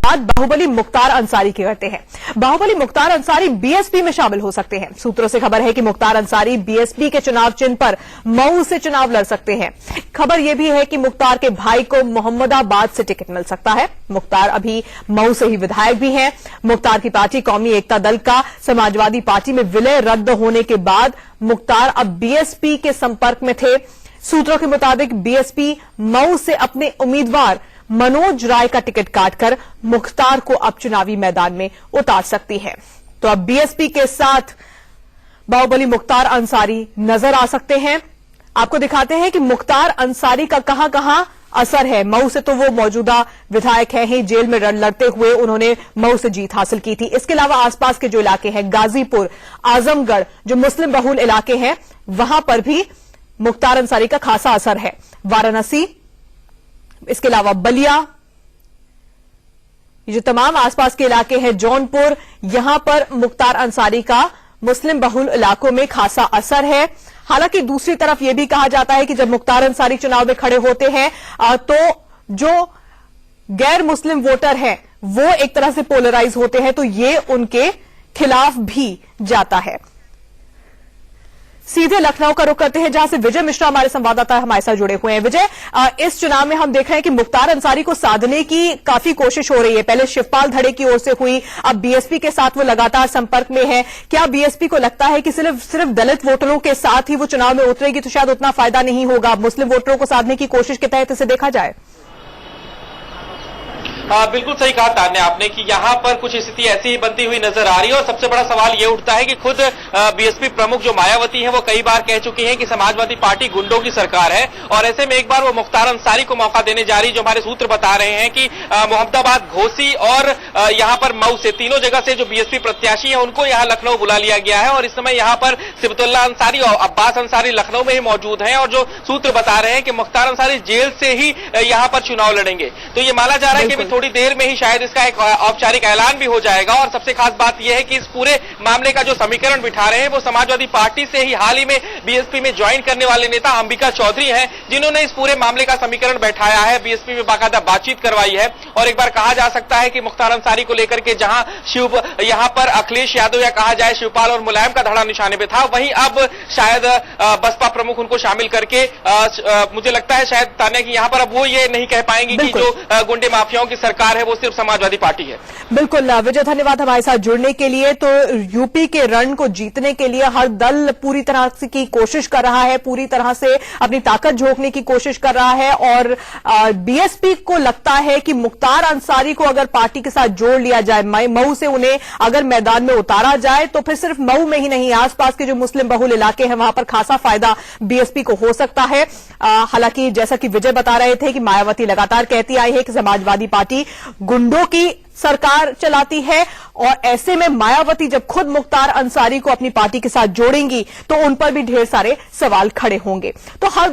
बात बाहुबली मुख्तार अंसारी की करते हैं। बाहुबली मुख्तार अंसारी बीएसपी में शामिल हो सकते हैं। सूत्रों से खबर है कि मुख्तार अंसारी बीएसपी के चुनाव चिन्ह पर मऊ से चुनाव लड़ सकते हैं। खबर यह भी है कि मुख्तार के भाई को मोहम्मदाबाद से टिकट मिल सकता है। मुख्तार अभी मऊ से ही विधायक भी हैं। मुख्तार की पार्टी कौमी एकता दल का समाजवादी पार्टी में विलय रद्द होने के बाद मुख्तार अब बीएसपी के संपर्क में थे। सूत्रों के मुताबिक बीएसपी मऊ से अपने उम्मीदवार मनोज राय का टिकट काटकर मुख्तार को अब चुनावी मैदान में उतार सकती है। तो अब बीएसपी के साथ बाहुबली मुख्तार अंसारी नजर आ सकते हैं। आपको दिखाते हैं कि मुख्तार अंसारी का कहां असर है। मऊ से तो वो मौजूदा विधायक हैं, जेल में लड़ते हुए उन्होंने मऊ से जीत हासिल की थी। इसके अलावा आसपास के जो इलाके हैं, गाजीपुर, आजमगढ़, जो मुस्लिम बहुल इलाके हैं, वहां पर भी मुख्तार अंसारी का खासा असर है। वाराणसी, इसके अलावा बलिया, ये जो तमाम आसपास के इलाके हैं, जौनपुर, यहां पर मुख्तार अंसारी का मुस्लिम बहुल इलाकों में खासा असर है। हालांकि दूसरी तरफ यह भी कहा जाता है कि जब मुख्तार अंसारी चुनाव में खड़े होते हैं तो जो गैर मुस्लिम वोटर हैं वो एक तरह से पोलराइज होते हैं, तो ये उनके खिलाफ भी जाता है। सीधे लखनऊ का रुख करते हैं, जहां से विजय मिश्रा हमारे संवाददाता हमारे साथ जुड़े हुए हैं। विजय, इस चुनाव में हम देख रहे हैं कि मुख्तार अंसारी को साधने की काफी कोशिश हो रही है। पहले शिवपाल धड़े की ओर से हुई, अब बीएसपी के साथ वो लगातार संपर्क में है। क्या बीएसपी को लगता है कि सिर्फ दलित वोटरों के साथ ही वो चुनाव में उतरेगी तो शायद उतना फायदा नहीं होगा? मुस्लिम वोटरों को साधने की कोशिश के तहत इसे देखा जाए? बिल्कुल सही कहा तान्या आपने कि यहाँ पर कुछ स्थिति ऐसी ही बनती हुई नजर आ रही है। और सबसे बड़ा सवाल ये उठता है कि खुद बीएसपी प्रमुख जो मायावती हैं वो कई बार कह चुकी हैं कि समाजवादी पार्टी गुंडों की सरकार है, और ऐसे में एक बार वो मुख्तार अंसारी को मौका देने जा रही। जो हमारे सूत्र बता रहे हैं कि मोहम्मदाबाद, घोसी और यहाँ पर मऊ से, तीनों जगह से जो बीएसपी प्रत्याशी है उनको यहाँ लखनऊ बुला लिया गया है। और इस समय यहाँ पर सिबतुल्लाह अंसारी और अब्बास अंसारी लखनऊ में ही मौजूद हैं। और जो सूत्र बता रहे हैं कि मुख्तार अंसारी जेल से ही यहाँ पर चुनाव लड़ेंगे। तो ये माना जा रहा है कि थोड़ी देर में ही शायद इसका एक औपचारिक ऐलान भी हो जाएगा। और सबसे खास बात यह है कि इस पूरे मामले का जो समीकरण बिठा रहे हैं वो समाजवादी पार्टी से ही हाल ही में बीएसपी में ज्वाइन करने वाले नेता अंबिका चौधरी हैं, जिन्होंने इस पूरे मामले का समीकरण बैठाया है, बीएसपी में बाकायदा बातचीत करवाई है। और एक बार कहा जा सकता है कि मुख्तार अंसारी को लेकर के जहां यहां पर अखिलेश यादव या कहा जाए शिवपाल और मुलायम का धड़ा निशाने पे था, वहीं अब शायद बसपा प्रमुख उनको शामिल करके मुझे लगता है शायद तान्या कि यहां पर अब वो ये नहीं कह पाएंगे कि जो गुंडे माफियाओं की सरकार है वो सिर्फ समाजवादी पार्टी है। बिल्कुल विजय, धन्यवाद हमारे साथ जुड़ने के लिए। तो यूपी के रण को जीतने के लिए हर दल पूरी तरह से की कोशिश कर रहा है, पूरी तरह से अपनी ताकत झोंकने की कोशिश कर रहा है। और बीएसपी को लगता है कि मुख्तार अंसारी को अगर पार्टी के साथ जोड़ लिया जाए, मऊ से उन्हें अगर मैदान में उतारा जाए, तो फिर सिर्फ मऊ में ही नहीं, आसपास के जो मुस्लिम बहुल इलाके हैं वहां पर खासा फायदा बीएसपी को हो सकता है। हालांकि जैसा कि विजय बता रहे थे कि मायावती लगातार कहती आई है कि समाजवादी पार्टी गुंडों की सरकार चलाती है, और ऐसे में मायावती जब खुद मुख्तार अंसारी को अपनी पार्टी के साथ जोड़ेंगी तो उन पर भी ढेर सारे सवाल खड़े होंगे। तो हर